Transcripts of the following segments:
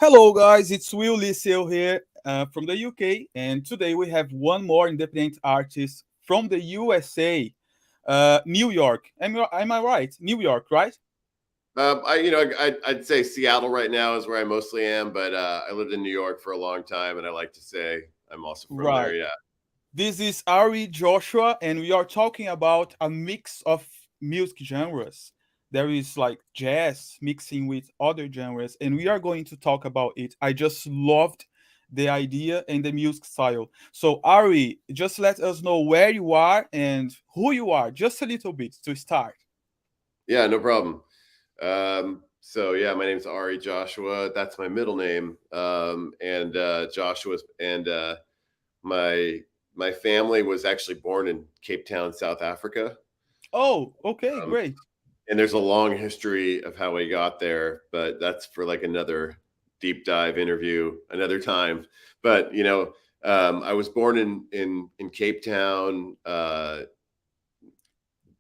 Hello, guys. It's Will Liseo here from the UK, and today we have one more independent artist from the USA, New York. Am I right? New York, right? I'd say Seattle right now is where I mostly am, but I lived in New York for a long time, and I like to say I'm also from there. Right. Yeah, This is Ari Joshua, and we are talking about a mix of music genres. There is like jazz mixing with other genres, and we are going to talk about it. I just loved the idea and the music style. So, Ari, just let us know where you are and who you are, just a little bit to start. yeah, no problem. So my name's Ari Joshua. That's my middle name, and Joshua, and my my family was actually born in Cape Town, South Africa. Oh, okay, Um, great. and there's a long history of how we got there, but that's for like another deep dive interview another time. But I was born in Cape Town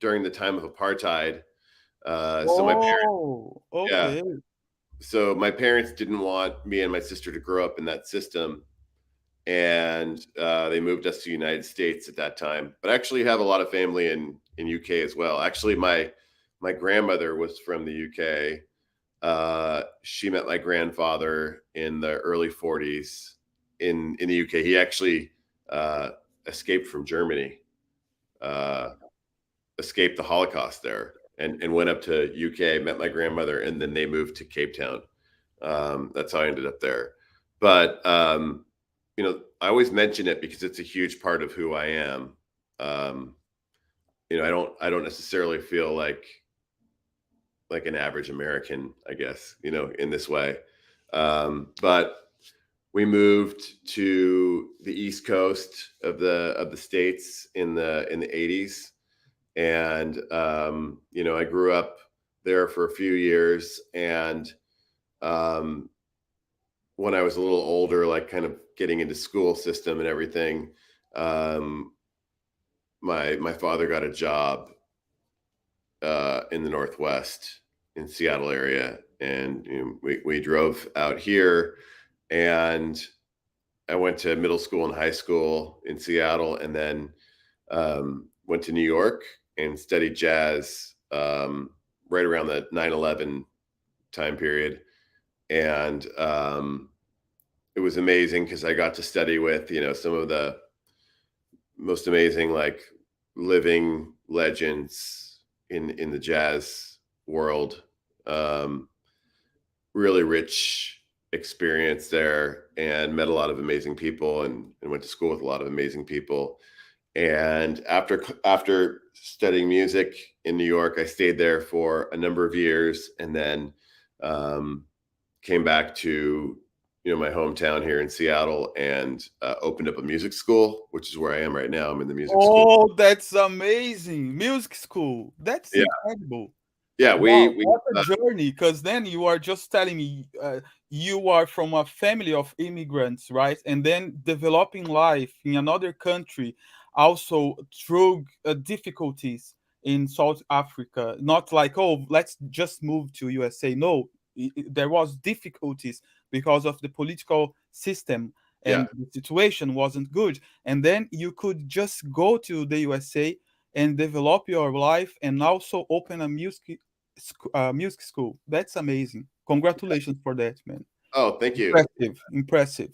during the time of apartheid. So my parents, Oh, yeah, okay. so my parents didn't want me and my sister to grow up in that system, and they moved us to the United States at that time. But I actually have a lot of family in UK as well. Actually, my grandmother was from the UK. She met my grandfather in the early 40s in the UK. He actually uh, escaped from Germany, uh, escaped the Holocaust there, and went up to UK, met my grandmother, and then they moved to Cape Town. That's how I ended up there. But I always mention it because it's a huge part of who I am. Um, I don't necessarily feel like an average American, I guess, in this way. But we moved to the East Coast of the states in the 80s, and I grew up there for a few years, and um, when I was a little older, like kind of getting into school system and everything, um, my father got a job in the Northwest in Seattle area, and we drove out here, and I went to middle school and high school in Seattle, and then went to New York and studied jazz right around the 9/11 time period, and it was amazing because I got to study with some of the most amazing like living legends in the jazz world. Um, Really rich experience there, and met a lot of amazing people, and went to school with a lot of amazing people. And after studying music in New York, I stayed there for a number of years, and then um, came back to my hometown here in Seattle, and opened up a music school, which is where I am right now. I'm in the music school. Oh, that's amazing. Music school. That's Yeah, incredible. yeah. We Wow, we what a journey. Because then you are just telling me you are from a family of immigrants, right? And then developing life in another country, also through difficulties in South Africa. Not like, oh, let's just move to USA. No, there was difficulties because of the political system yeah, and the situation wasn't good. And then you could just go to the USA and develop your life and also open a music school. That's amazing. Congratulations for that, man. oh, thank you. Impressive, impressive.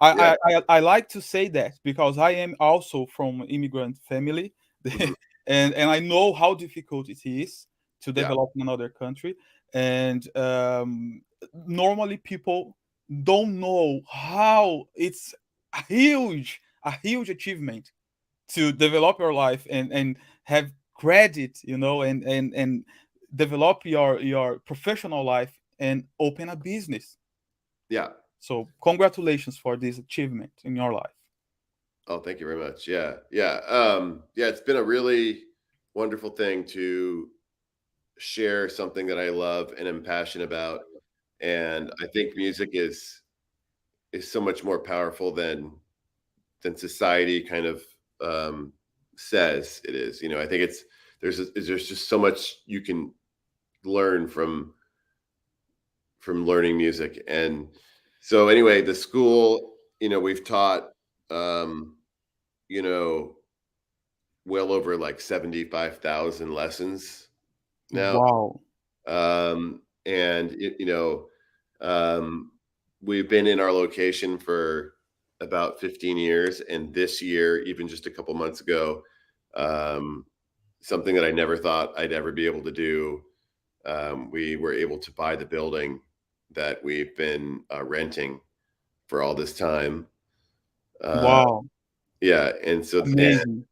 Yeah. I like to say that because I am also from immigrant family, Mhm. and I know how difficult it is to Yeah, develop in another country. And normally people don't know how it's a huge achievement to develop your life and have credit, and develop your professional life and open a business. yeah. So congratulations for this achievement in your life. Oh, thank you very much. Yeah, yeah, yeah. It's been a really wonderful thing to share something that I love and am passionate about, and I think music is so much more powerful than society kind of says it is. I think there's just so much you can learn from learning music, and So anyway, the school, we've taught, um, you know, well over like 75,000 lessons now. Wow. And um, we've been in our location for about 15 years, and this year, even just a couple months ago, um, something that I never thought I'd ever be able to do. We were able to buy the building that we've been renting for all this time. Uh, Wow. yeah, and Amazing.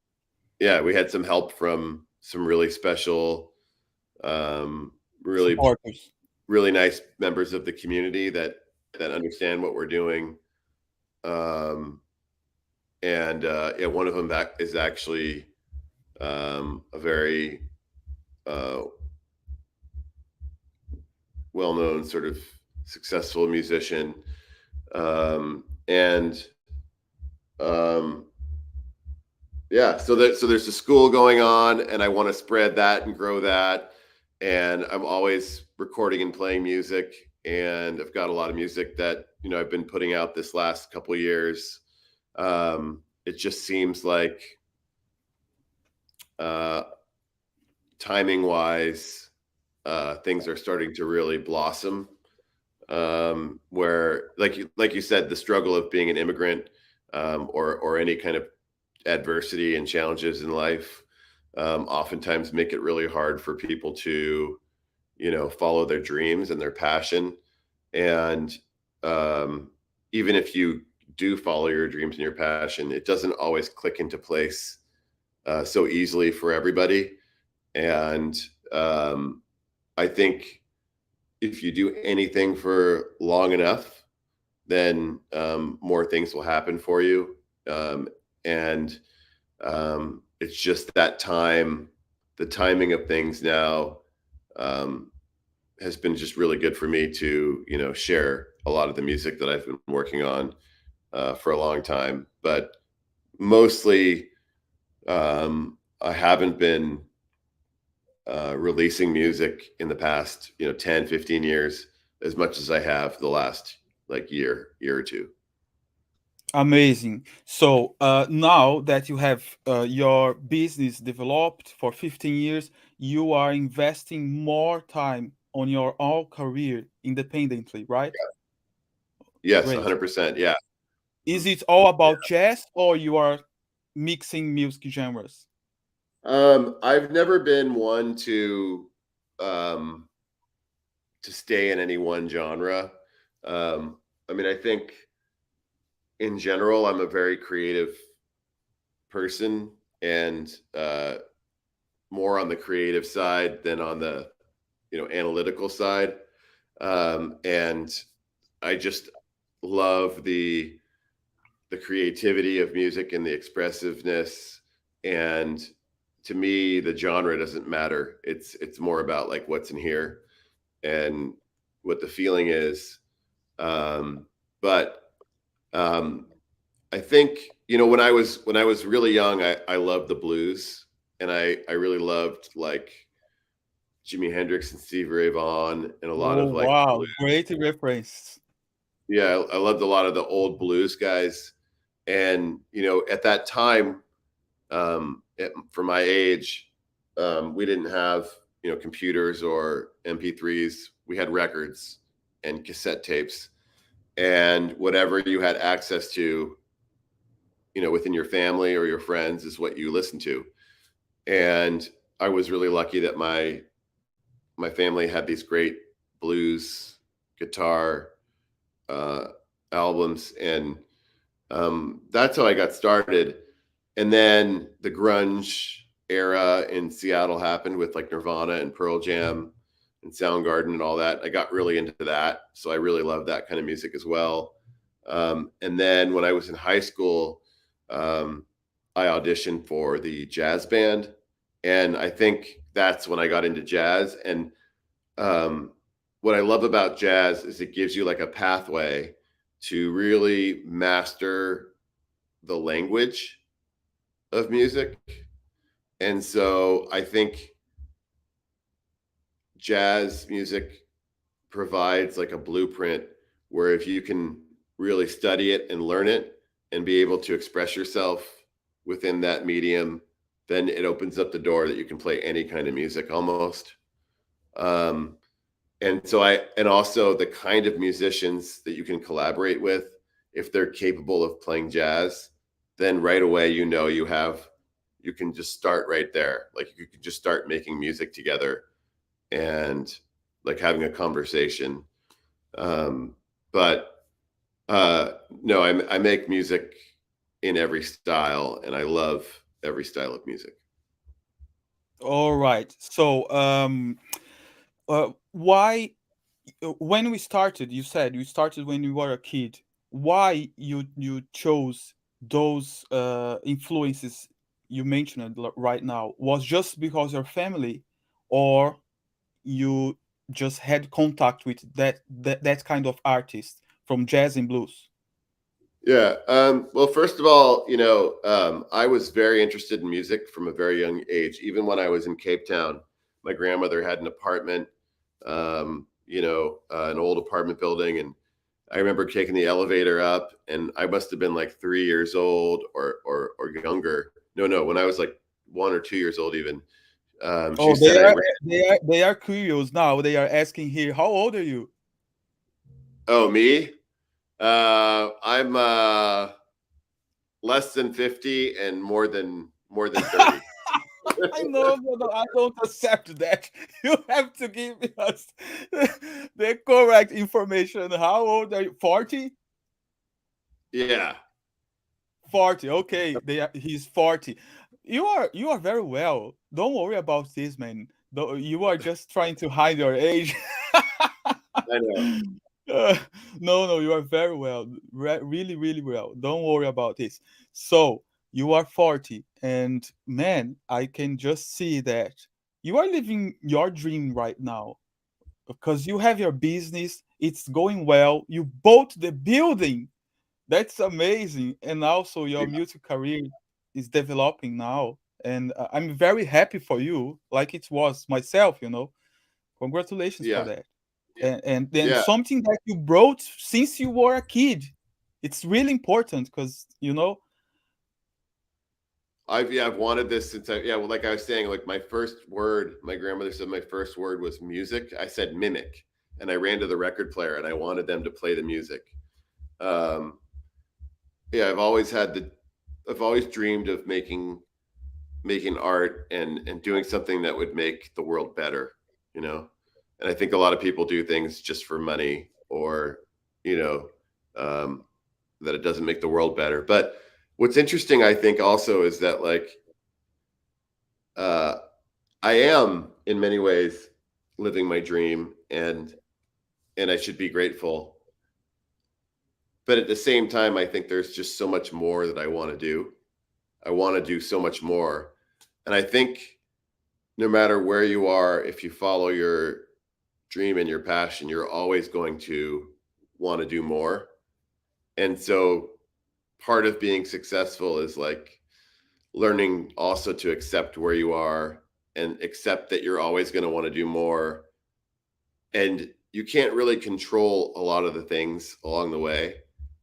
yeah, we had some help from some really special, um, really Supporters. really nice members of the community that understand what we're doing. Um, and yeah, one of them is actually a very uh, well-known, sort of successful musician. And yeah, so there's a school going on, and I want to spread that and grow that. And I'm always recording and playing music, and I've got a lot of music that I've been putting out this last couple of years. It just seems like, uh, timing wise, things are starting to really blossom. Where, like you said, the struggle of being an immigrant, or any kind of adversity and challenges in life, oftentimes make it really hard for people to follow their dreams and their passion. And um, even if you do follow your dreams and your passion, it doesn't always click into place so easily for everybody. And um, I think if you do anything for long enough, then more things will happen for you. And it's just that time, the timing of things now, um, has been just really good for me to share a lot of the music that I've been working on for a long time. But mostly, I haven't been releasing music in the past 10, 15 years as much as I have the last like year or two. Amazing. So now that you have your business developed for 15 years, you are investing more time on your own career independently, right? Yes, Great. 100%. Yeah. Is Mhm. it all about jazz or you are mixing music genres? I've never been one um, to stay in any one genre. I mean, I think in general, I'm a very creative person, and more on the creative side than on the analytical side. And I just love the creativity of music and the expressiveness. And to me, the genre doesn't matter. It's more about like what's in here and what the feeling is. Um, but um, I think when I was really young, I loved the blues, and I really loved like Jimi Hendrix and Stevie Ray Vaughan and a lot Oh, of like the wow. blues. Great reference. Yeah, I loved a lot of the old blues guys. And at that time, for my age, we didn't have computers or MP3s. We had records and cassette tapes, and whatever you had access to, within your family or your friends, is what you listened to. And I was really lucky that my family had these great blues guitar uh, albums, and that's how I got started. And then the grunge era in Seattle happened with like Nirvana and Pearl Jam and Soundgarden and all that. I got really into that, so I really love that kind of music as well. And then when I was in high school, um, I auditioned for the jazz band, and I think that's when I got into jazz. And um, what I love about jazz is it gives you like a pathway to really master the language of music. And so I think jazz music provides like a blueprint where if you can really study it and learn it and be able to express yourself within that medium, then it opens up the door that you can play any kind of music almost. Um, and also the kind of musicians that you can collaborate with, if they're capable of playing jazz, then right away, you can just start right there. Like you could just start making music together and like having a conversation. Um, but no, I make music in every style, and I love every style of music. All right. So, why when we started, you said you started when you were a kid. Why you chose those influences you mentioned right now? Was just because your family, or you just had contact with that kind of artist from jazz and blues? Yeah. Well, first of all, I was very interested in music from a very young age. Even when I was in Cape Town, my grandmother had an apartment, an old apartment building, and I remember taking the elevator up, and I must have been like 3 years old or younger. No, when I was like 1 or 2 years old, even. She Oh, said I ran. they are curious now. They are asking here, how old are you? Oh, me? I'm less than 50 and more than 30. I know, no, no, I don't accept that. You have to give us the correct information. How old are you? 40? Yeah. 40. Okay, he's 40. You are very well. Don't worry about this, man. You are just trying to hide your age. I know. Uh, no, no, you are very well. Really, really well. Don't worry about this. So, you are 40, and man, I can just see that you are living your dream right now because you have your business, it's going well. You bought the building. That's amazing. And also, your music career is developing now. And I'm very happy for you, like it was myself. Congratulations for Yeah. that. And then Yeah. something that you brought since you were a kid. It's really important because. I've wanted this since well, like I was saying, like my first word, my grandmother said my first word was music. I said mimic, and I ran to the record player and I wanted them to play the music. Um, yeah, I've always dreamed of making art and doing something that would make the world better, you know. And I think a lot of people do things just for money, or you know, um, that it doesn't make the world better. But what's interesting, I think, also is that like uh, I am in many ways living my dream, and I should be grateful. But at the same time, I think there's just so much more that I want to do. I want to do so much more, and I think no matter where you are, if you follow your dream and your passion, you're always going to want to do more. And so part of being successful is like learning also to accept where you are and accept that you're always going to want to do more. And you can't really control a lot of the things along the way,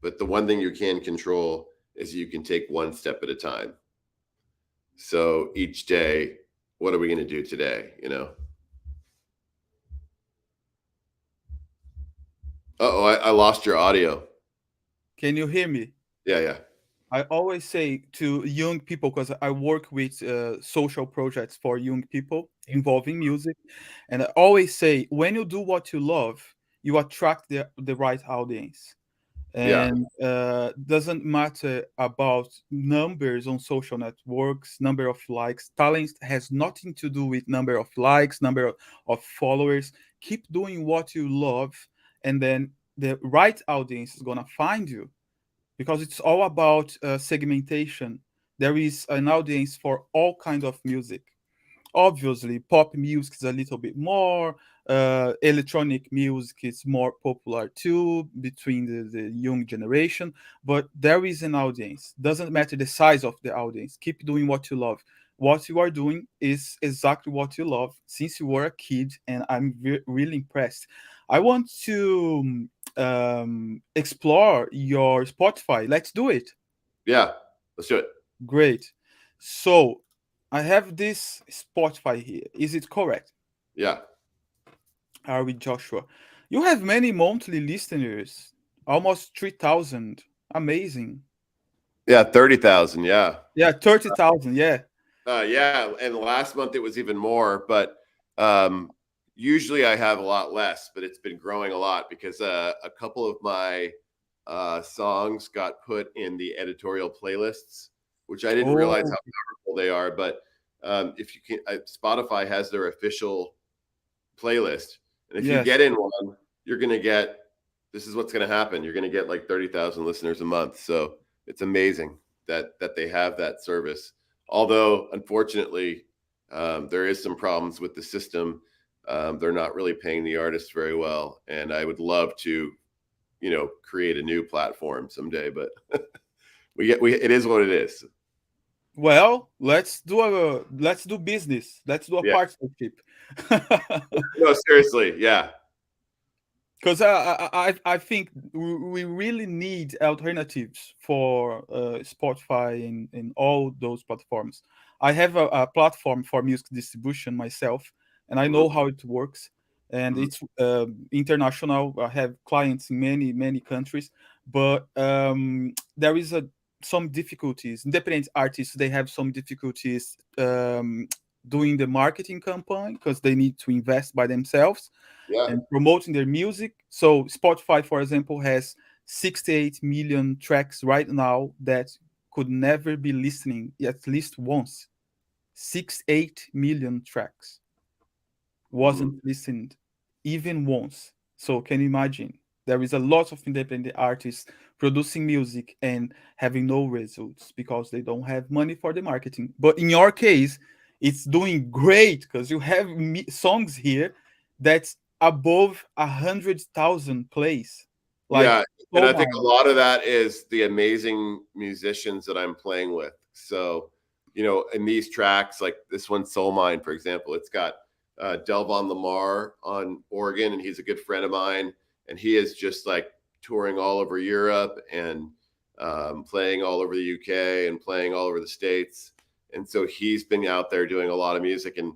but the one thing you can control is you can take one step at a time. So each day, what are we going to do today? Oh, I lost your audio. Can you hear me? Yeah, yeah, I always say to young people, because I work with social projects for young people involving music, and I always say when you do what you love, you attract the right audience. yeah, And doesn't matter about numbers on social networks, number of likes. Talent has nothing to do with number of likes, number of followers. Keep doing what you love, and then the right audience is gonna find you, because it's all about segmentation. There is an audience for all kinds of music. Obviously, pop music is a little bit more. Electronic music is more popular too between the young generation. But there is an audience. Doesn't matter the size of the audience. Keep doing what you love. What you are doing is exactly what you love since you were a kid, and I'm really impressed. I want to explore your Spotify. Let's do it. Yeah, let's do it. Great. So I have this Spotify here. Is it correct? Yeah, Ari Joshua. You have many monthly listeners, almost 3,000. Amazing. yeah, 30,000. Yeah, Yeah, 30,000. Yeah. yeah, and last month it was even more, but um, usually I have a lot less, but it's been growing a lot because a couple of my songs got put in the editorial playlists, which I didn't realize Oh, how powerful they are. But if you can, Spotify has their official playlist, and if you yes. get in one, you're going to get. This is what's going to happen. You're going to get like 30,000 listeners a month. So it's amazing that they have that service. Although, unfortunately, there is some problems with the system. They're not really paying the artists very well, and I would love to, create a new platform someday. But we it is what it is. Well, let's do business. Let's do a Yeah. partnership. No, seriously. Yeah. Because I think we really need alternatives for Spotify and all those platforms. I have a platform for music distribution myself, and I know Mhm. how it works. And Mhm. it's international. I have clients in many countries, but there is some difficulties. Independent artists, they have some difficulties doing the marketing campaign because they need to invest by themselves Yeah. and promoting their music. So Spotify, for example, has 68 million tracks right now that could never be listening at least once. 68 million tracks Mhm. wasn't listened even once. So can you imagine? There is a lot of independent artists producing music and having no results because they don't have money for the marketing. But in your case, it's doing great because you have songs here that's above 100,000 plays, like Yeah, and so I think a mine. lot of that is the amazing musicians that I'm playing with. So, in these tracks, like this one, Soul Mine, for example, it's got Delvon Lamar on organ, and he's a good friend of mine, and he is just like touring all over Europe and playing all over the UK and playing all over the States. And so he's been out there doing a lot of music and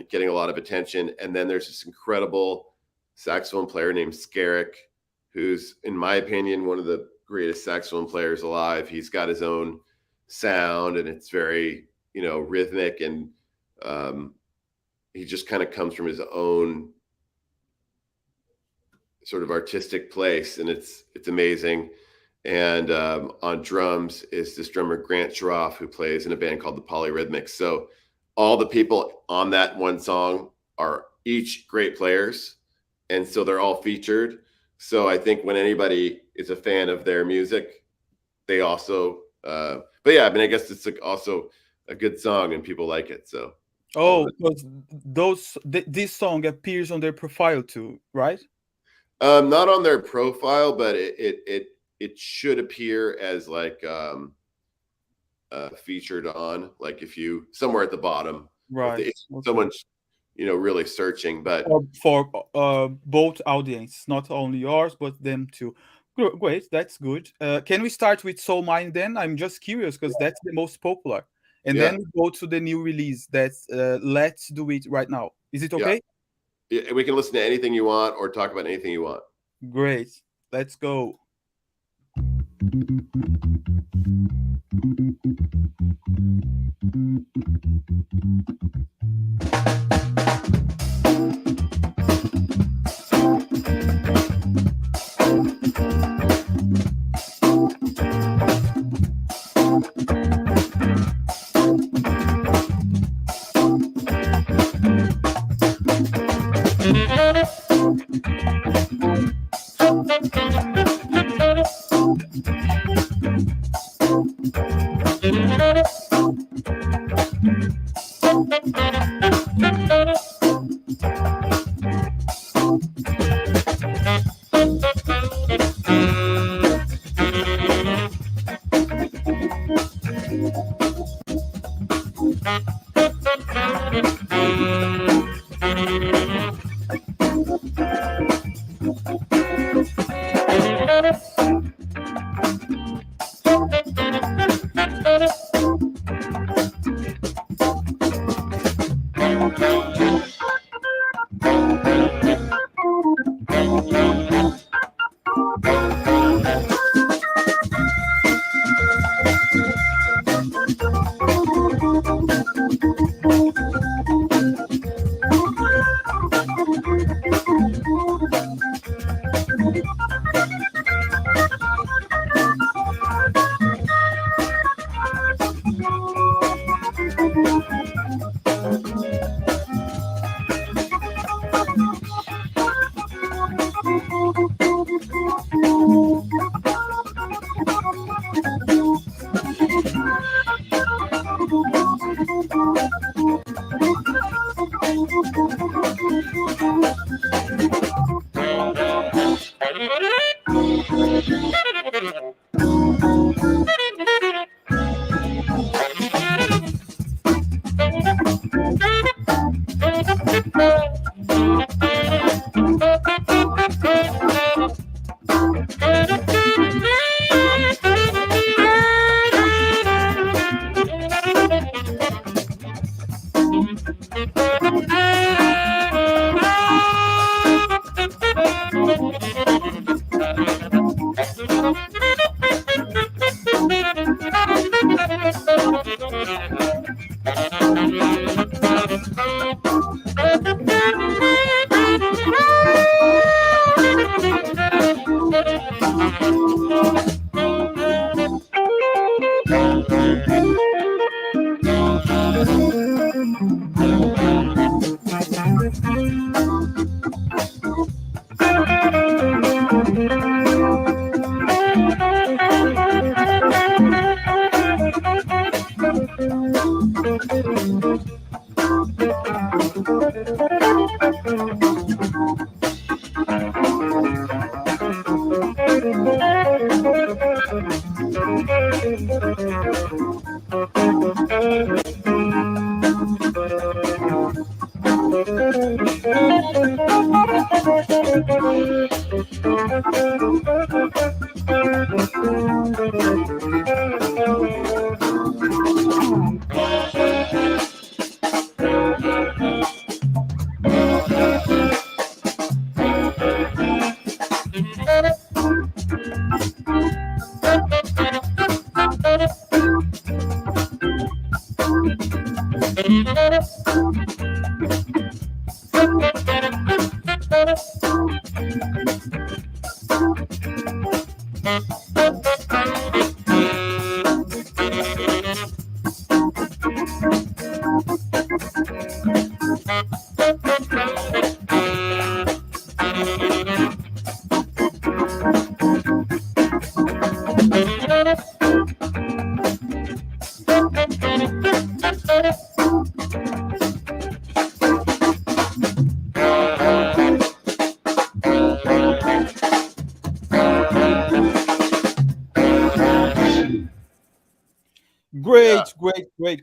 getting a lot of attention. And then there's this incredible saxophone player named Skerrick, who's, in my opinion, one of the greatest saxophone players alive. He's got his own sound, and it's very, rhythmic, and um, he just kind of comes from his own sort of artistic place, and it's amazing. And on drums is this drummer Grant Schroff, who plays in a band called the Polyrhythmics. So all the people on that one song are each great players, and so they're all featured. So I think when anybody is a fan of their music, they also. But yeah, I mean, I guess it's like also a good song, and people like it. So all of Oh, it. because this song appears on their profile too, right? Not on their profile, but it should appear as like featured on, like if you somewhere at the bottom, Right. if Okay. someone's really searching. But For both audience, not only yours but them too. Great, that's good. Can we start with Soul Mine then? I'm just curious because that's the most popular, and yeah, then we go to the new release. That's Let's Do It Right Now. Is it yeah, okay? we can listen to anything you want or talk about anything you want. Great. Let's go. Yeah.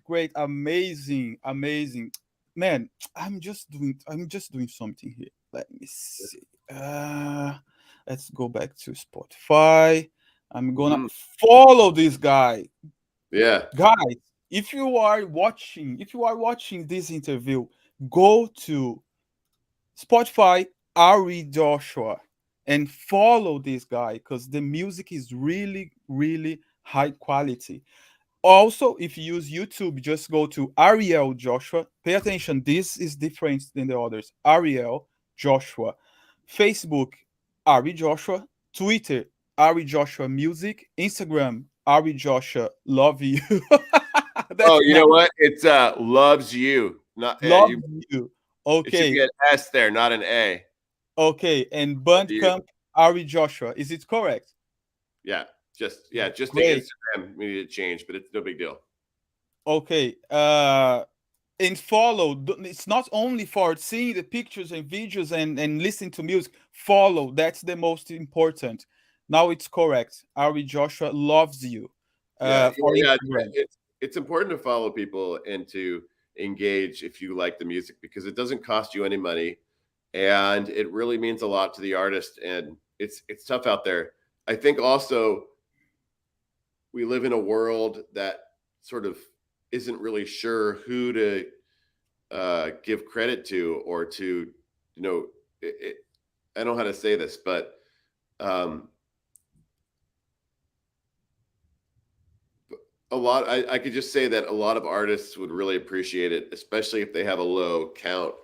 Great, amazing, amazing, man. I'm just doing something here. Let me see. Uh, let's go back to Spotify. I'm gonna Mm, follow this guy, yeah. guys. If you are watching this interview, go to Spotify, Ari Joshua, and follow this guy because the music is really, really high quality. Also, if you use YouTube, just go to Ariel Joshua. Pay attention, this is different than the others. Ariel Joshua. Facebook, Ari Joshua. Twitter, Ari Joshua Music. Instagram, Ari Joshua Love You. Oh, That's you nice. know what? It's loves you. Not Love you. You. It should Okay. be an S there, not an A. Okay. And Love you. Bandcamp, Ari Joshua. Is it correct? Yeah. Just the Great. Instagram we need to change, but it's no big deal. Okay. And follow. It's not only for seeing the pictures and videos and listening to music. Follow. That's the most important. Now it's correct. Ari Joshua loves you. Yeah, For yeah. Instagram. It's important to follow people and to engage if you like the music because it doesn't cost you any money, and it really means a lot to the artist. And it's tough out there. I think also we live in a world that sort of isn't really sure who to give credit to, or to, you know, I don't know how to say this, but um, I could just say that a lot of artists would really appreciate it, especially if they have a low count,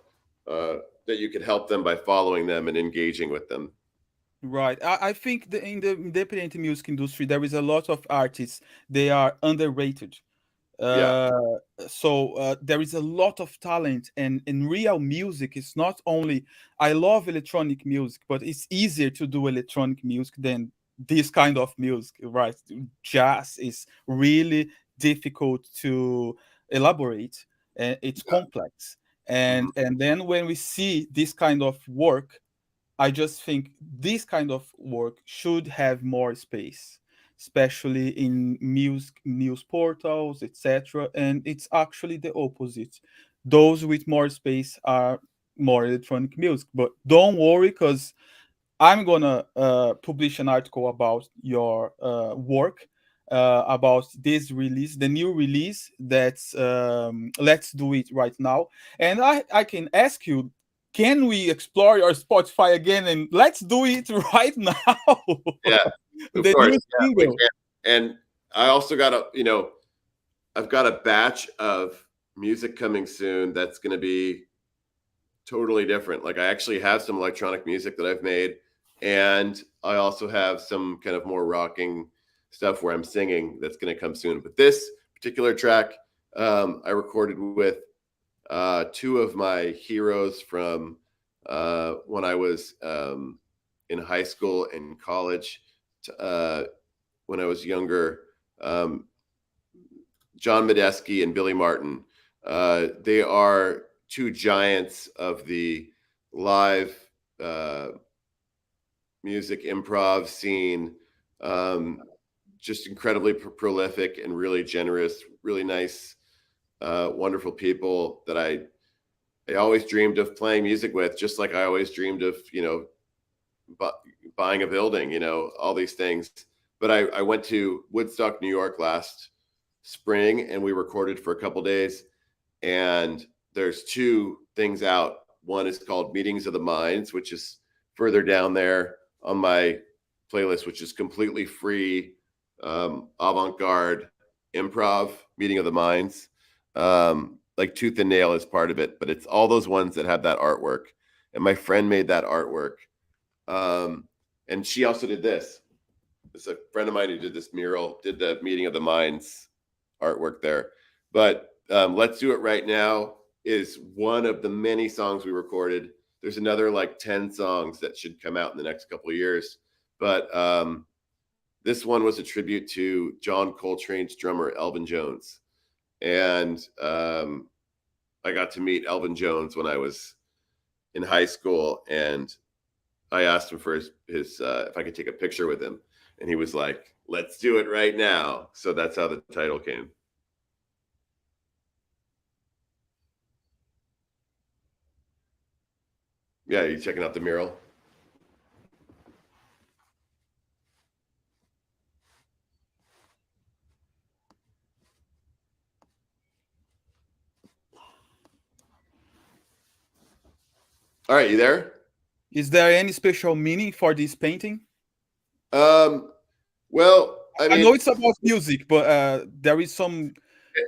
uh, that you could help them by following them and engaging with them. Right. I think in the independent music industry, there is a lot of artists. They are underrated. Yeah. Uh, so there is a lot of talent, and in real music, it's not only. I love electronic music, but it's easier to do electronic music than this kind of music, right? Jazz is really difficult to elaborate, and it's Yeah. complex. Mhm. And then when we see this kind of work, I just think this kind of work should have more space, especially in news portals, etc. And it's actually the opposite. Those with more space are more electronic music. But don't worry, because I'm gonna publish an article about your work, about this release, the new release. That's let's do it right now. And I can ask you, can we explore your Spotify again? And let's do it right now. Yeah. Of The course. new Yeah, we single. can. And I also got I've got a batch of music coming soon that's going to be totally different. Like, I actually have some electronic music that I've made, and I also have some kind of more rocking stuff where I'm singing that's going to come soon. But this particular track, I recorded with two of my heroes from when I was in high school and college. When I was younger, um, John Medeski and Billy Martin. They are two giants of the live uh, music improv scene. Um, just incredibly prolific and really generous, really nice, wonderful people that I always dreamed of playing music with, just like I always dreamed of, buying a building, all these things. But I went to Woodstock, New York last spring, and we recorded for a couple days. And there's two things out. One is called Meetings of the Minds, which is further down there on my playlist, which is completely free, avant-garde improv meeting of the minds. Like Tooth and Nail is part of it, but it's all those ones that have that artwork. And my friend made that artwork. Um, and she also did this. It's a friend of mine who did this mural, did the Meeting of the Minds artwork there. But Let's Do It Right Now is one of the many songs we recorded. There's another like 10 songs that should come out in the next couple of years. But this one was a tribute to John Coltrane's drummer, Elvin Jones. And I got to meet Elvin Jones when I was in high school. And I asked him for his if I could take a picture with him. And he was like, "Let's do it right now." So that's how the title came. Yeah, you checking out the mural? All right, you there? Is there any special meaning for this painting? Um, well, I I mean, know it's about music, but there is some.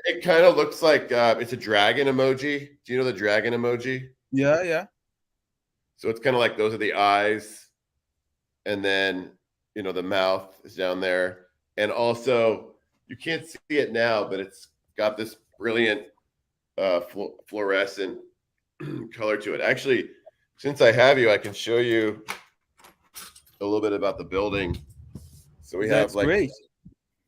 it kind of looks like it's a dragon emoji. Do you know the dragon emoji? Yeah, yeah. So it's kind of like those are the eyes, and then the mouth is down there, and also you can't see it now, but it's got this brilliant fluorescent color to it. Actually, since I have you, I can show you a little bit about the building. So we have That's like great.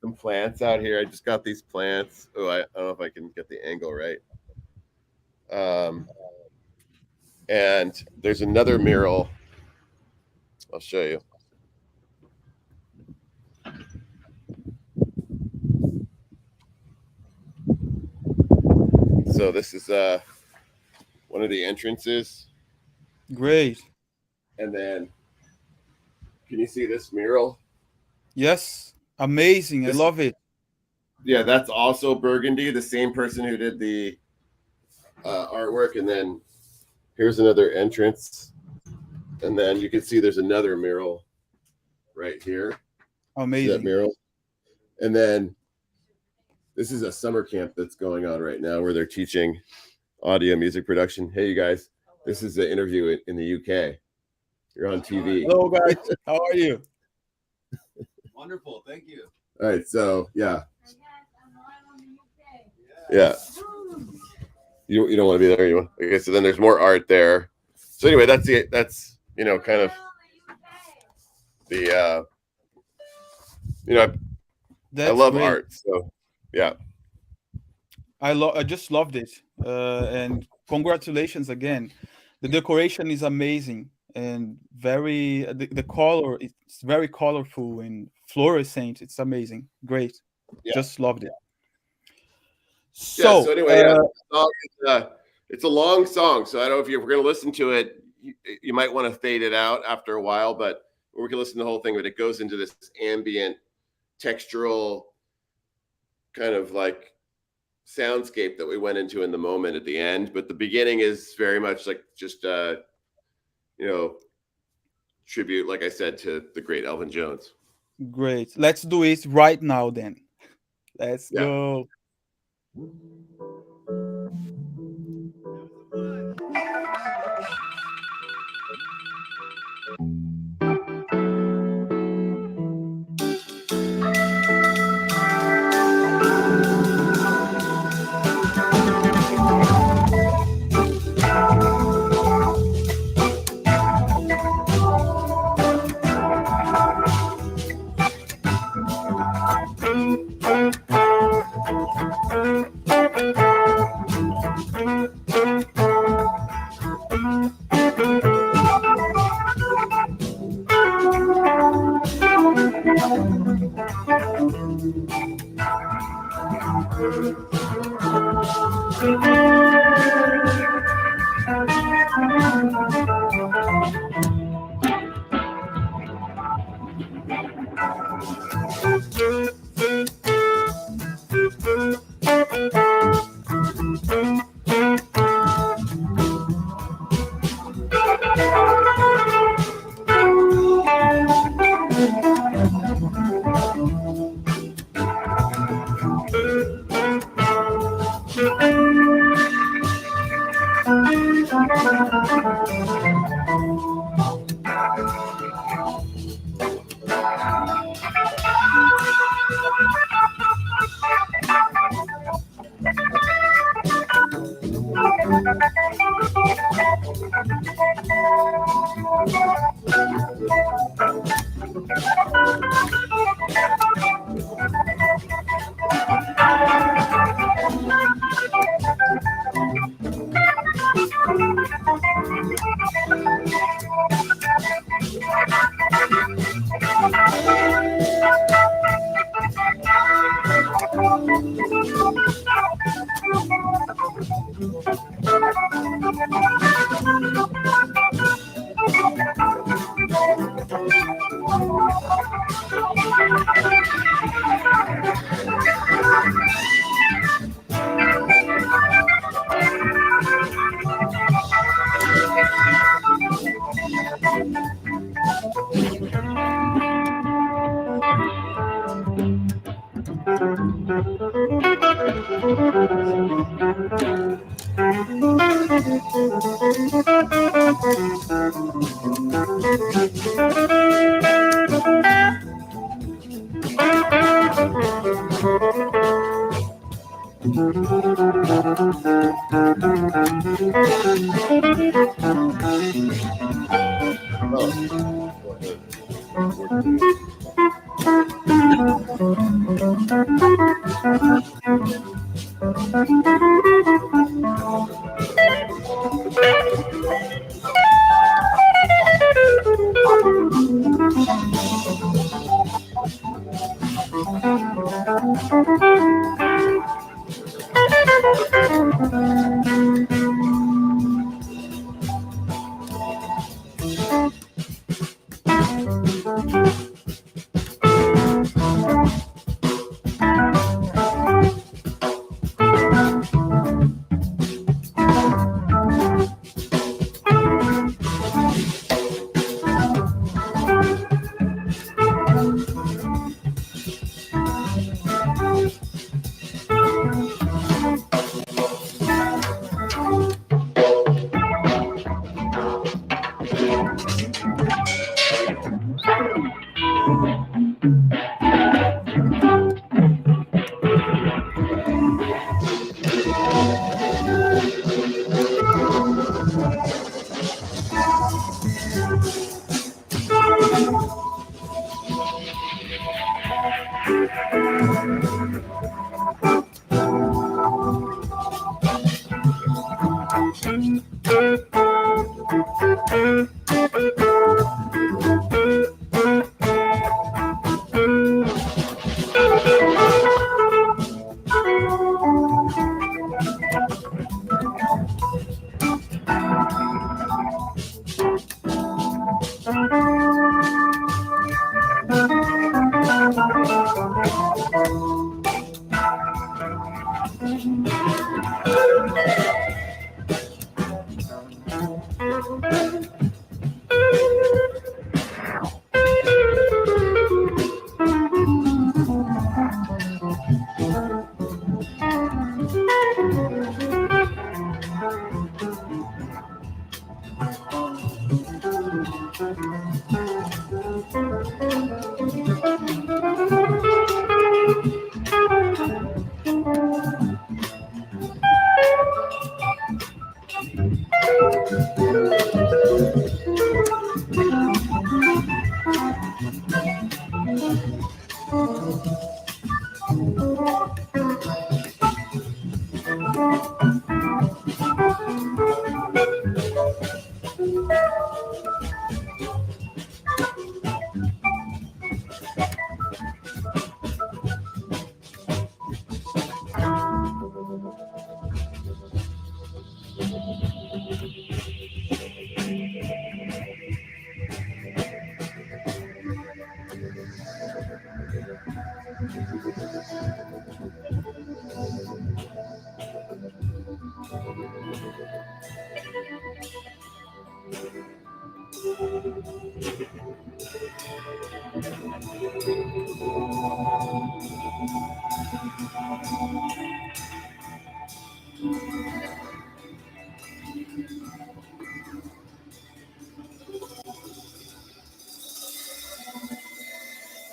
some plants out here. I just got these plants. Oh, I don't know if I can get the angle right. Um, and there's another mural. I'll show you. So this is one of the entrances. Great. And then, can you see this mural? Yes, amazing. I This, love it. yeah, that's also Burgundy, the same person who did the artwork. And then here's another entrance. And then you can see there's another mural right here. See that Amazing. mural? And then this is a summer camp that's going on right now where they're teaching audio music production. Hey, you guys, this is an interview in the UK. You're on TV. Hello, guys. How are you? Wonderful, thank you. All right, so yeah, yeah. You don't want to be there. You want, okay? So then there's more art there. So anyway, that's it. That's kind of the I That's love great. art. So yeah, I just loved it. And congratulations again. The decoration is amazing and the color it's very colorful and fluorescent. It's amazing. Great. yeah, Just loved it. yeah. So So, anyway, yeah, it's a long song. So I don't know if we're going to listen to it. You might want to fade it out after a while, but we can listen to the whole thing. But it goes into this ambient, textural kind of like soundscape that we went into in the moment at the end. But the beginning is very much like just tribute, like I said, to the great Elvin Jones. great. Let's do it right now then. Let's Yeah. go.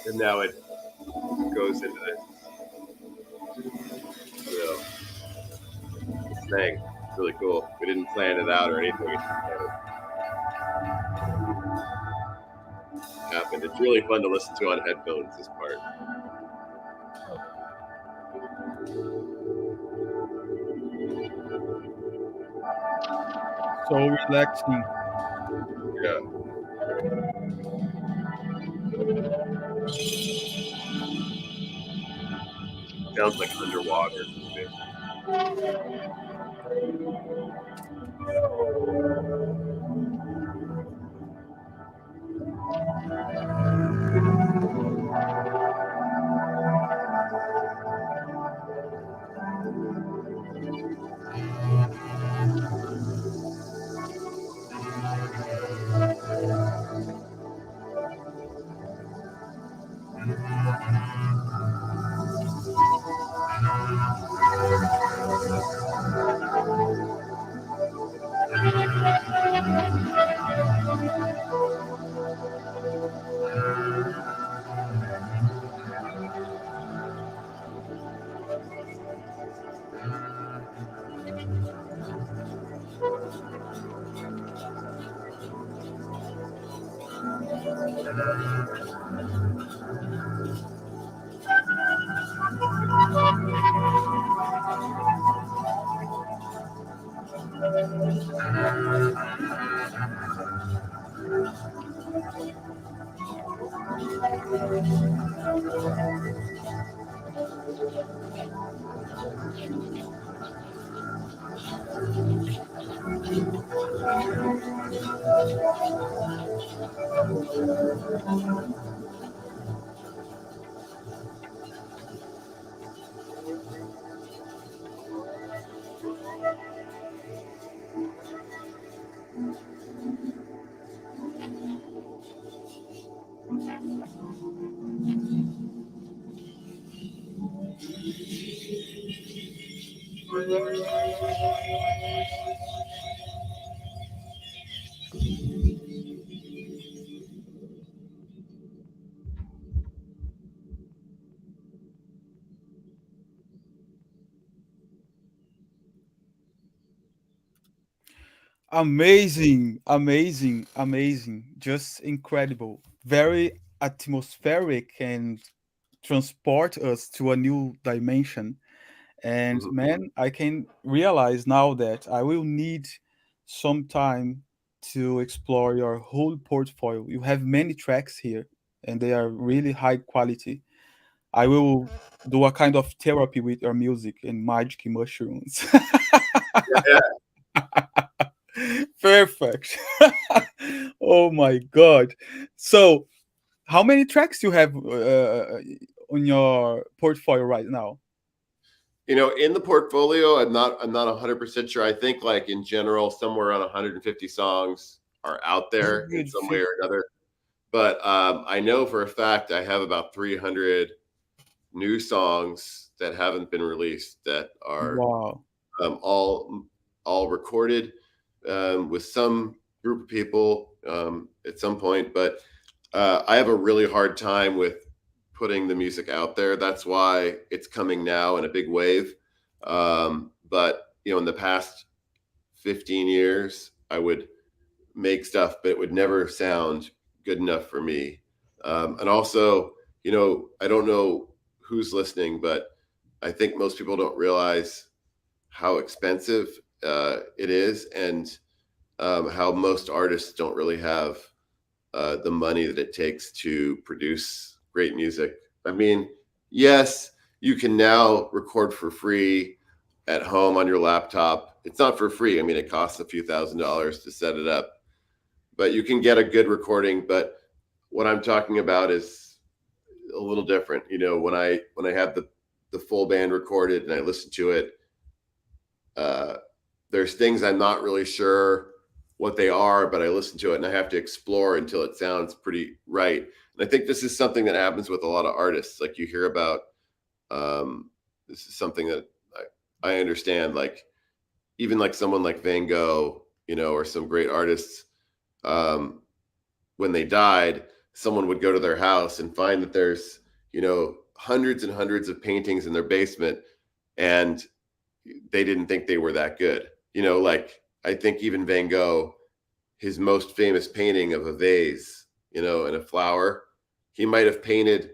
And now it goes into this, you know, this thing. It's really cool. We didn't plan it out or anything. It just kind of happened. It's really fun to listen to on headphones, this part. So relaxing. Yeah. Sounds like underwater. Amazing, amazing, amazing. Just incredible. Very atmospheric and transport us to a new dimension. And Mhm. man, I can realize now that I will need some time to explore your whole portfolio. You have many tracks here, and they are really high quality. I will do a kind of therapy with your music and magic mushrooms. Yeah. Perfect. Oh my god. So, how many tracks you have on your portfolio right now? In the portfolio, I'm not 100% sure. I think like in general, somewhere around 150 songs are out there in some way 150. or another. But I know for a fact I have about 300 new songs that haven't been released that are Wow. um, all all recorded with some group of people at some point. But I have a really hard time with putting the music out there. That's why it's coming now in a big wave. But in the past 15 years, I would make stuff, but it would never sound good enough for me. And also, I don't know who's listening, but I think most people don't realize how expensive it is, and how most artists don't really have the money that it takes to produce great music. I mean, yes, you can now record for free at home on your laptop. It's not for free. I mean, it costs a few $1,000s to set it up, but you can get a good recording. But what I'm talking about is a little different. When I have the full band recorded and I listen to it, uh, there's things I'm not really sure what they are, but I listen to it and I have to explore until it sounds pretty right. And I think this is something that happens with a lot of artists. Like you hear about, this is something that I understand. Like even like someone like Van Gogh, or some great artists, um, when they died, someone would go to their house and find that there's, hundreds and hundreds of paintings in their basement, and they didn't think they were that good. Like I think even Van Gogh, his most famous painting of a vase, and a flower, he might have painted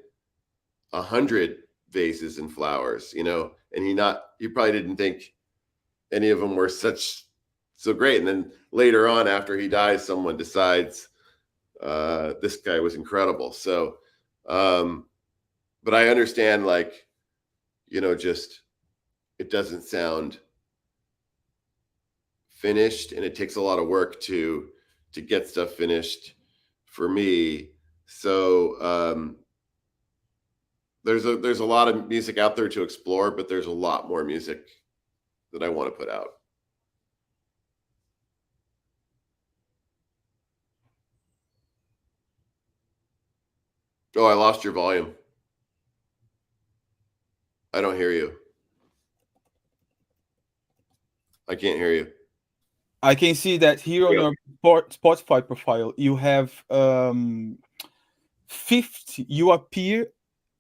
100 vases and flowers, and he probably didn't think any of them were so great. And then later on, after he dies, someone decides this guy was incredible. So, um, but I understand, like, just it doesn't sound finished, and it takes a lot of work to get stuff finished for me. So there's a lot of music out there to explore, but there's a lot more music that I want to put out. Oh, I lost your volume. I don't hear you. I can't hear you. I can see that here on Yeah. your Spotify profile, you have 50. You appear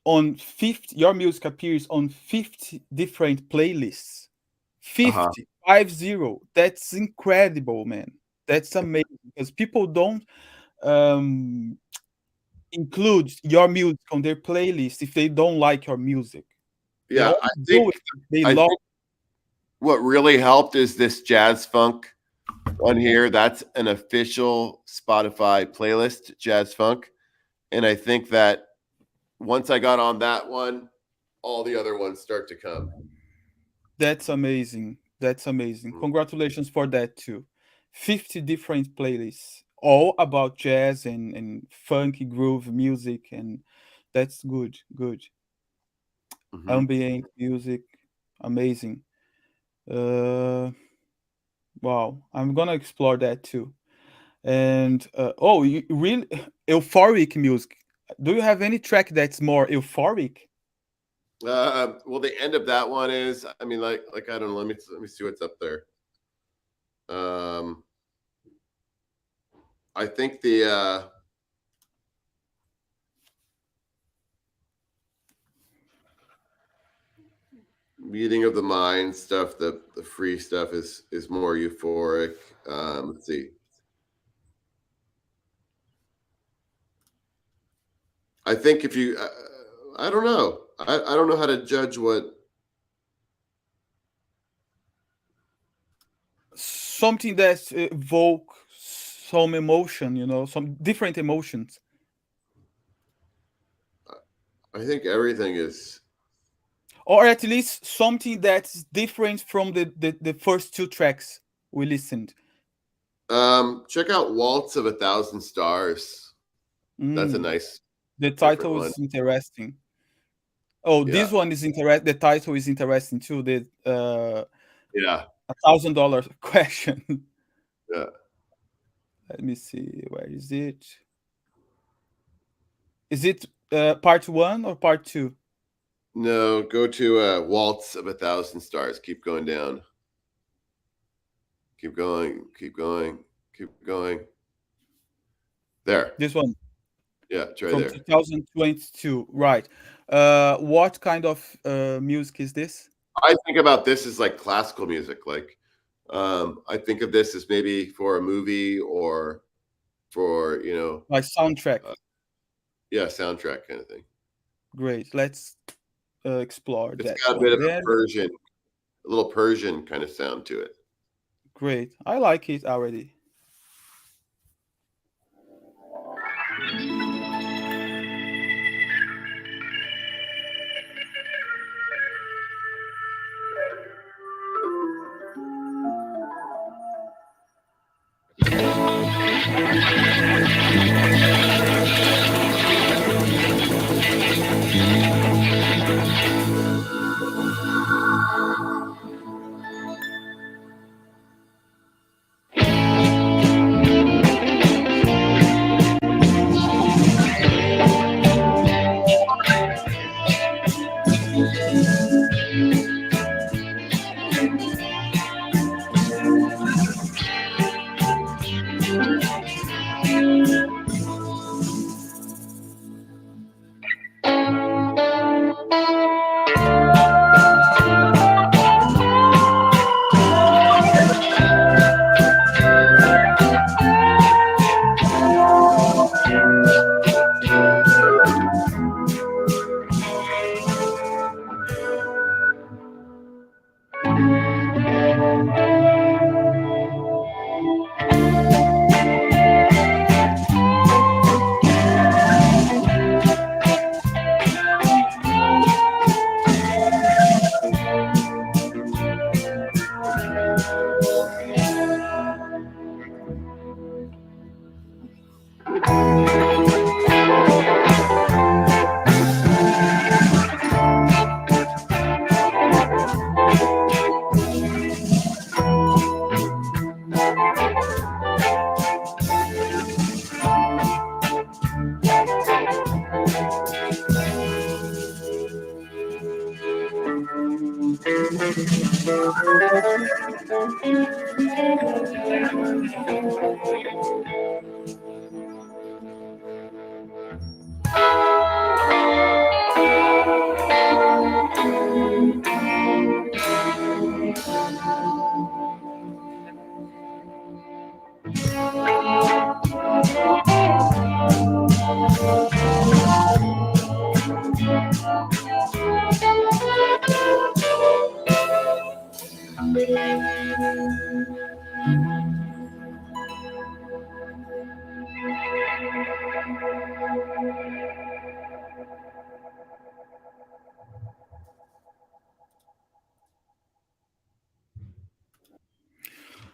on 50. Your music appears on 50 different playlists. Uh-huh. 50, 50. That's incredible, man. That's amazing because people don't um, include your music on their playlist if they don't like your music. They Yeah, only do it if they I love. think what really helped is this jazz funk one here. That's an official Spotify playlist, jazz funk. And I think that once I got on that one, all the other ones start to come. That's amazing. That's amazing. Mhm. Congratulations for that too. 50 different playlists, all about jazz and funky groove music, and that's good. Good. Mhm. Ambient music, amazing. Uh, wow. I'm gonna explore that too. And oh, you really euphoric music. Do you have any track that's more euphoric? Well, the end of that one is, I mean, like I don't know. Let me see what's up there. Um, I think the meeting of the mind stuff, the free stuff is more euphoric. Let's see. I think if you, I don't know. I don't know how to judge what. Something that evoke some emotion, some different emotions, I think everything is. or at least something that's different from the first two tracks we listened. Check out Waltz of a Thousand Stars. That's a Mm, nice, the different title one. is interesting. Oh, Yeah, this one is interesting. The title is interesting too. The yeah, $1,000 question. yeah. Let me see. Where is it? Is it part one or part two? No, go to Waltz of a Thousand Stars. Keep going down. Keep going. Keep going. Keep going. There. This one Yeah, it's right from there. 2022, right? What kind of music is this? I think about this as like classical music. Like, I think of this as maybe for a movie or for Like soundtrack. uh, yeah, soundtrack kind of thing. Great. Let's explore It's that got a bit one of then. a little Persian kind of sound to it. Great. I like it already.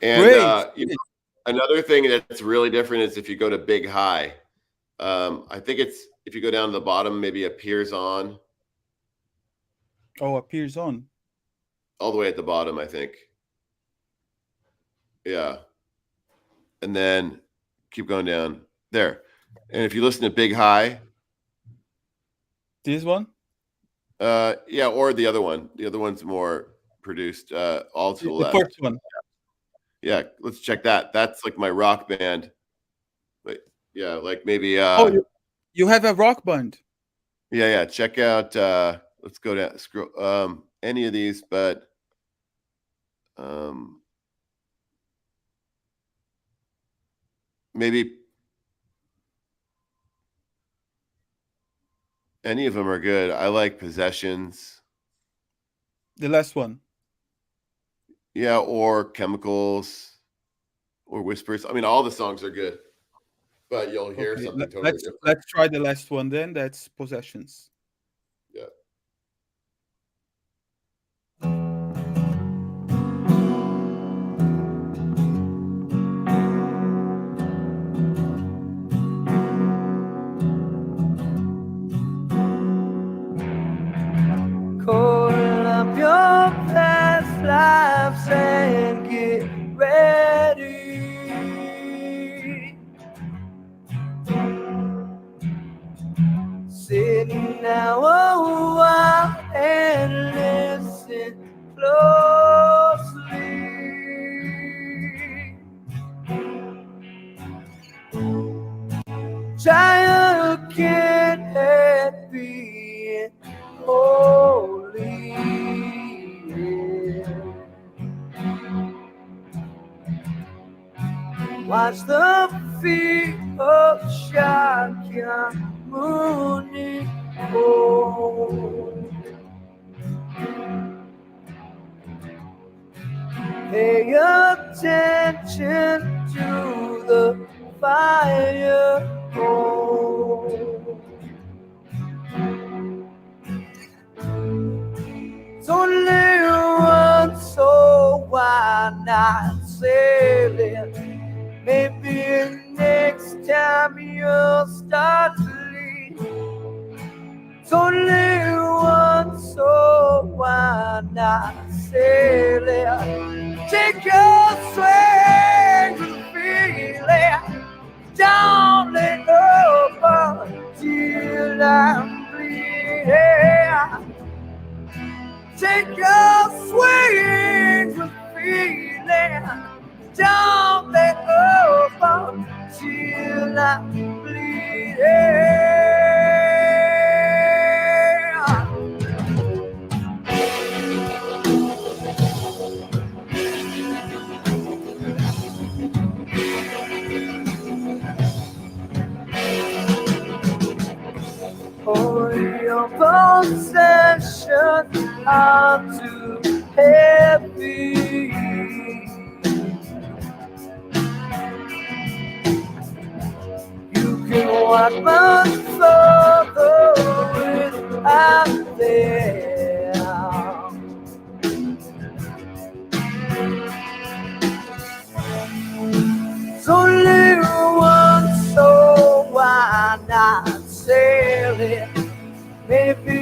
And Great. another thing that's really different is if you go to Big High. I think it's if you go down to the bottom, maybe appears on Oh, appears on. all the way at the bottom. I think. Yeah, and then keep going down there. And if you listen to Big High, This one? yeah, or the other one. The other one's more produced, all to the The first left. one. Yeah, let's check that. That's like my rock band. But yeah, like maybe Oh, you have a rock band. yeah. Check out let's go down scroll any of these, but um maybe Any of them are good. I like Possessions. The last one. Yeah, or Chemicals or Whispers. I mean, all the songs are good, but you'll hear Okay, something totally let's different. let's try the last one then. That's Possessions. Yeah. Call up your past lives and get ready. Sit now a while and listen closely. Child can't help being holy. Watch the feet of Shakyamuni. Pay attention to the fire. It's only one, so why not sail it? Maybe next time you'll start to leave. It's only one, so why not sail it? Take your swing and feel it. Don't let up until I'm bleeding. Take your swing and feel it. Don't let up until I'm bleeding. For your possessions are too heavy. You can walk much further without them. It's only one, so why not sail it? Maybe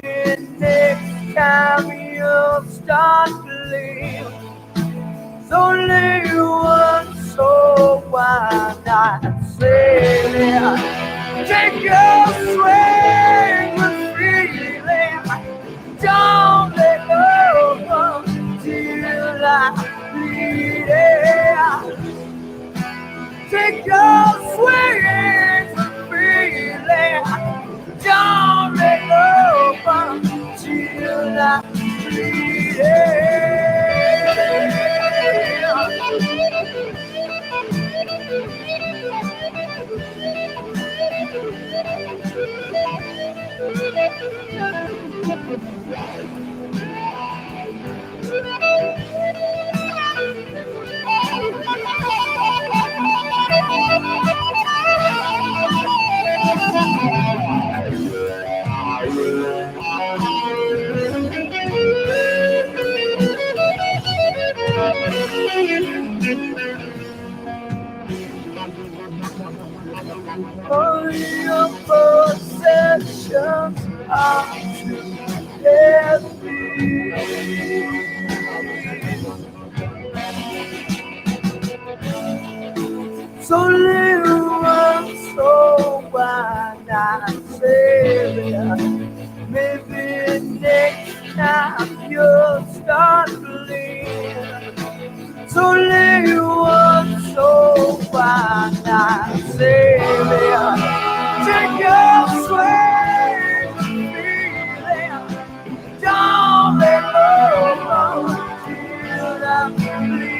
next time you'll start to leave. It's only one, so why not sail it? Take your swing with feeling. Don't let go till I'm bleeding. Take your swing with feeling. Don't let go till I'm bleeding. All your possessions are too heavy. So little one, so why not save it? Maybe next time you'll start believing. So little one, so why not save it? Take your swing, feeling. Don't let go till I'm bleeding.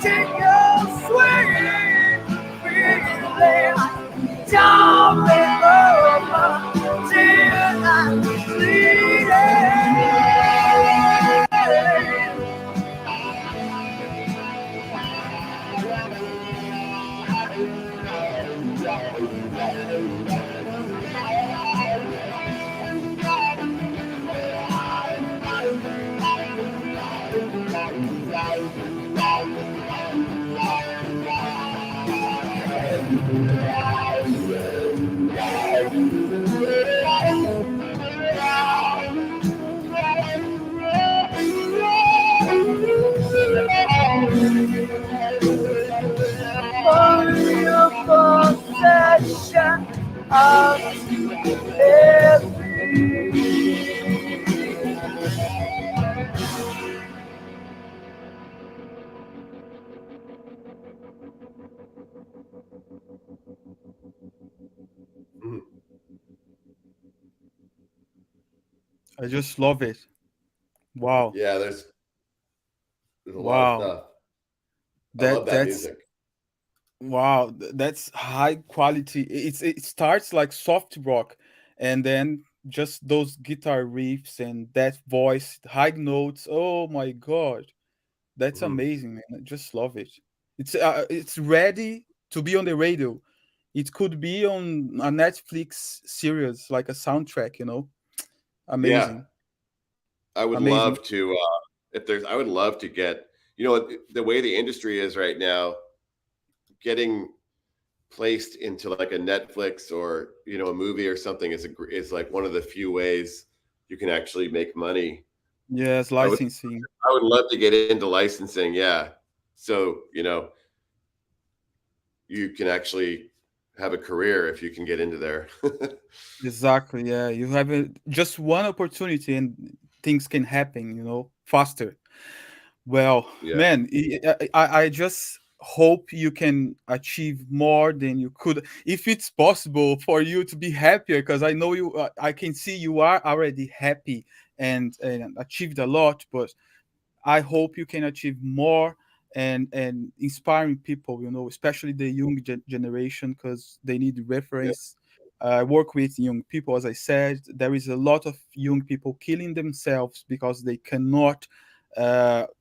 Take your swing, feeling. Don't let go For your possession of every Mhm. I just love it. Wow. Yeah, there's a lot of Wow. stuff. I love that That's music. wow. That's high quality. It starts like soft rock, and then just those guitar riffs and that voice, high notes. Oh my god, that's Mhm. amazing, man. I just love it. It's ready to be on the radio. It could be on a Netflix series, like a soundtrack. Yeah, Amazing, I would amazing. love to. If there's, I would love to get. The way the industry is right now, getting placed into like a Netflix or a movie or something is like one of the few ways you can actually make money. Yes, I would licensing. I would love to get into licensing. Yeah, so you can actually have a career if you can get into there. Exactly. Yeah, you have just one opportunity, and things can happen. Faster. Well, Yeah, man, I just hope you can achieve more than you could, if it's possible for you to be happier. Because I know you, I can see you are already happy and achieved a lot, but I hope you can achieve more and inspiring people, especially the young generation, because they need yeah, reference. I work with young people, as I said. There is a lot of young people killing themselves because they cannot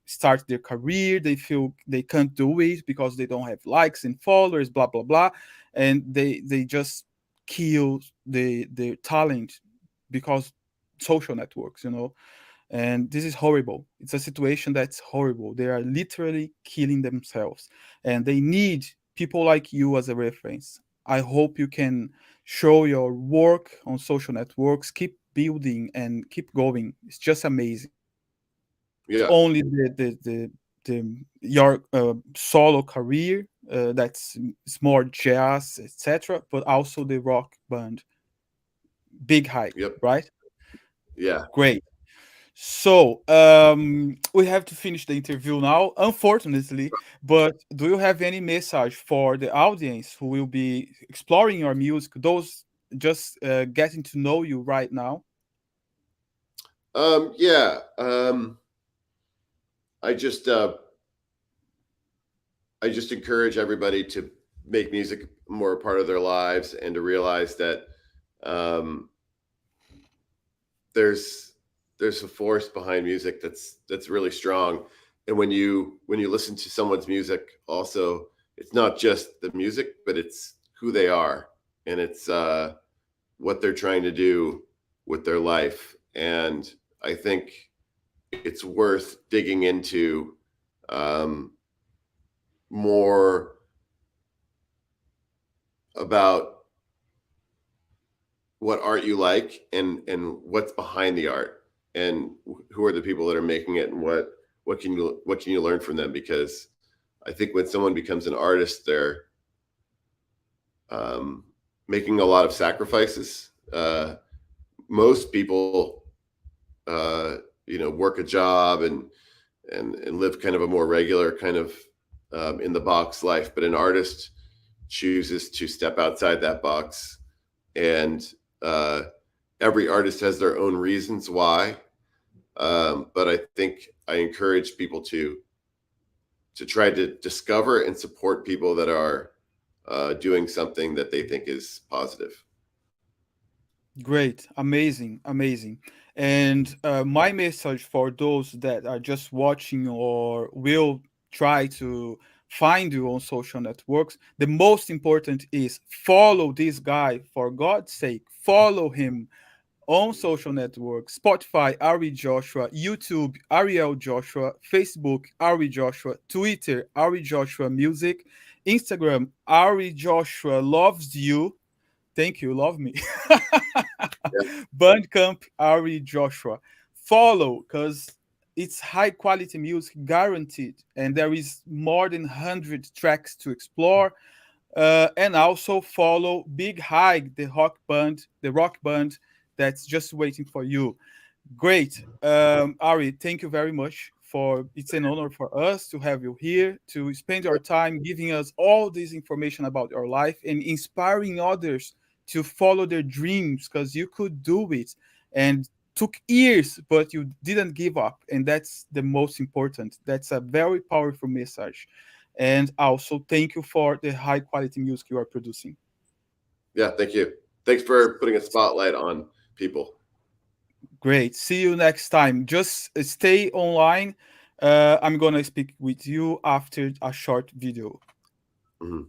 start their career. They feel they can't do it because they don't have likes and followers, blah blah blah, and they just kill their talent because social networks, and this is horrible. It's a situation that's horrible. They are literally killing themselves, and they need people like you as a reference. I hope you can show your work on social networks, keep building and keep going. It's just amazing. Not yeah, only the your solo career, that's it's more jazz, etc., but also the rock band, big hype, yep, right? yeah. Great. So, we have to finish the interview now, unfortunately. But do you have any message for the audience who will be exploring your music, those just getting to know you right now? Yeah. I just uh, I just encourage everybody to make music more a part of their lives and to realize that um, there's there's a force behind music that's really strong. And when you listen to someone's music, also it's not just the music, but it's who they are, and it's what they're trying to do with their life. And I think it's worth digging into um, more about what art you like and what's behind the art and who are the people that are making it and what can you learn from them, because I think when someone becomes an artist, they're um, making a lot of sacrifices. Most people work a job and live kind of a more regular kind of in the box life, but an artist chooses to step outside that box. And uh, every artist has their own reasons why. But I think I encourage people to try to discover and support people that are doing something that they think is positive. Great, amazing, amazing. And my message for those that are just watching or will try to find you on social networks, the most important is follow this guy, for God's sake. Follow him on social networks: Spotify, Ari Joshua; YouTube, Ariel Joshua; Facebook, Ari Joshua; Twitter, Ari Joshua Music; Instagram, Ari Joshua loves you. Thank you, love me. Yeah. Bandcamp, Ari Joshua. Follow, because it's high quality music guaranteed, and there is more than 100 tracks to explore. And also follow Big High, the rock band that's just waiting for you. Great. Ari, thank you very much for it's an honor for us to have you here to spend your time giving us all this information about your life and inspiring others to follow their dreams because you could do it and took years but you didn't give up, and that's the most important. That's a very powerful message. And also thank you for the high quality music you are producing. Yeah, thank you. Thanks for putting a spotlight on people. Great. See you next time. Just stay online. I'm gonna speak with you after a short video. Mhm.